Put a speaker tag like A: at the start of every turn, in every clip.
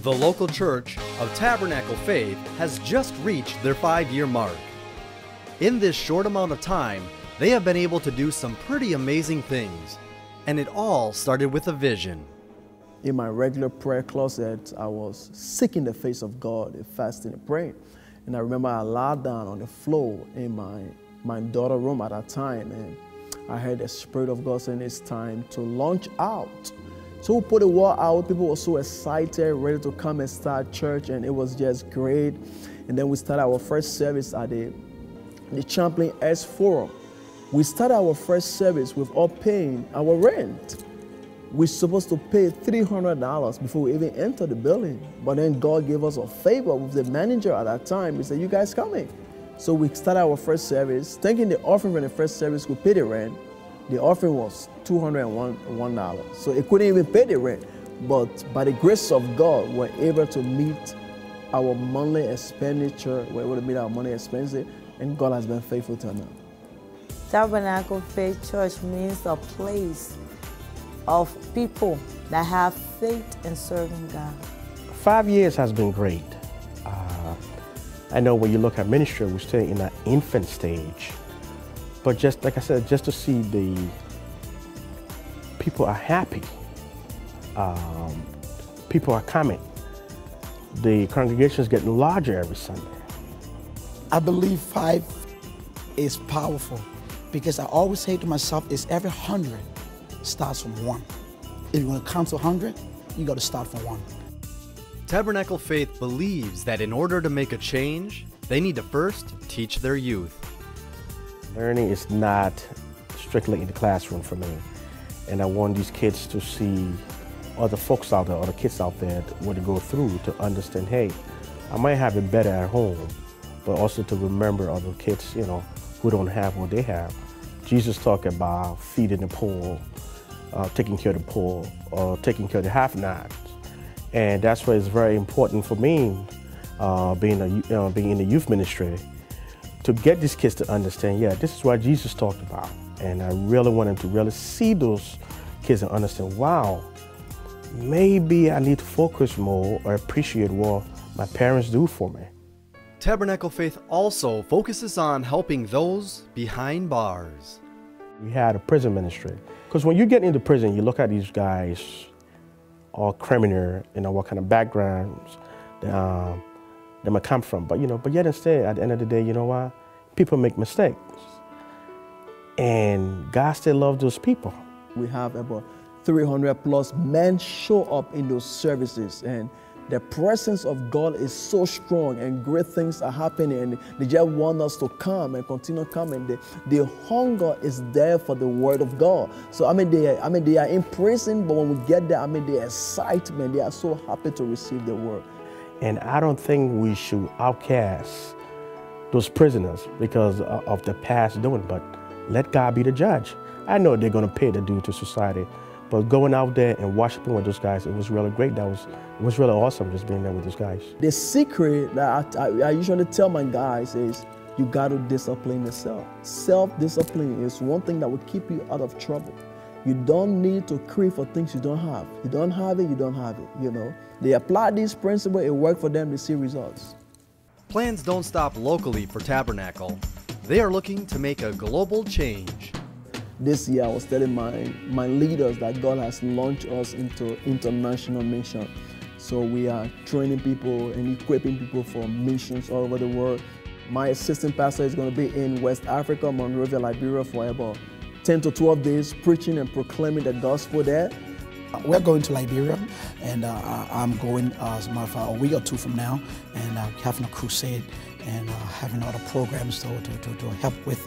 A: The local church of Tabernacle Faith has just reached their 5-year mark. In this short amount of time, they have been able to do some pretty amazing things, and it all started with a vision.
B: In my regular prayer closet, I was seeking the face of God, fasting and praying. And I remember I lied down on the floor in my daughter's room at that time, and I heard the Spirit of God saying it's time to launch out. So we put the word out. People were so excited, ready to come and start church, and it was just great. And then we started our first service at the Champlain S Forum. We started our first service without paying our rent. We're supposed to pay $300 before we even enter the building. But then God gave us a favor with the manager at that time. He said, "You guys coming?" So we started our first service, thinking the offering from the first service could pay the rent. The offering was $201. So it couldn't even pay the rent. But by the grace of God, we're able to meet our monthly expenditure. We're able to meet our monthly expenses, and God has been faithful to now.
C: Tabernacle Faith Church means a place of people that have faith in serving God.
D: 5 years has been great. I know when you look at ministry, we're still in an infant stage. But just like I said, just to see the people are happy, people are coming, the congregation is getting larger every Sunday.
E: I believe 5 is powerful because I always say to myself, is every 100 starts from 1. If you want to count to 100, you got to start from 1.
A: Tabernacle Faith believes that in order to make a change, they need to first teach their youth.
D: Learning is not strictly in the classroom for me. And I want these kids to see other folks out there, other kids out there, what they go through to understand, hey, I might have it better at home, but also to remember other kids, who don't have what they have. Jesus talked about feeding the poor, taking care of the poor, or taking care of the have-nots. And that's why it's very important for me, being in the youth ministry, to get these kids to understand, yeah, this is what Jesus talked about. And I really want them to really see those kids and understand, wow, maybe I need to focus more or appreciate what my parents do for me.
A: Tabernacle Faith also focuses on helping those behind bars.
D: We had a prison ministry. Because when you get into prison, you look at these guys, all criminal, what kind of backgrounds they might come from. But yet instead, at the end of the day, you know what? People make mistakes. And God still loves those people.
B: We have about 300 plus men show up in those services, and the presence of God is so strong, and great things are happening, and they just want us to come and continue coming. The hunger is there for the word of God. So they are in prison, but when we get there, the excitement, they are so happy to receive the word.
D: And I don't think we should outcast those prisoners because of the past doing, but let God be the judge. I know they're going to pay the due to society, but going out there and worshiping with those guys, it was really great. It was really awesome just being there with those guys. The
B: secret that I usually tell my guys is you got to discipline yourself. Self-discipline is one thing that will keep you out of trouble. You don't need to crave for things you don't have. You don't have it, you don't have it, They apply these principles, it works for them to see results.
A: Plans don't stop locally for Tabernacle. They are looking to make a global change.
B: This year I was telling my leaders that God has launched us into international mission. So we are training people and equipping people for missions all over the world. My assistant pastor is going to be in West Africa, Monrovia, Liberia for about 10 to 12 days, preaching and proclaiming the gospel there.
E: We're going to Liberia, and I'm going as a matter of fact, a week or 2 from now, and having a crusade and having other programs to help with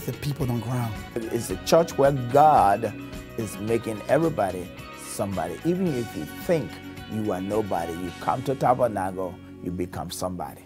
E: the people on the ground.
F: It's a church where God is making everybody somebody. Even if you think you are nobody, you come to Tabernacle, you become somebody.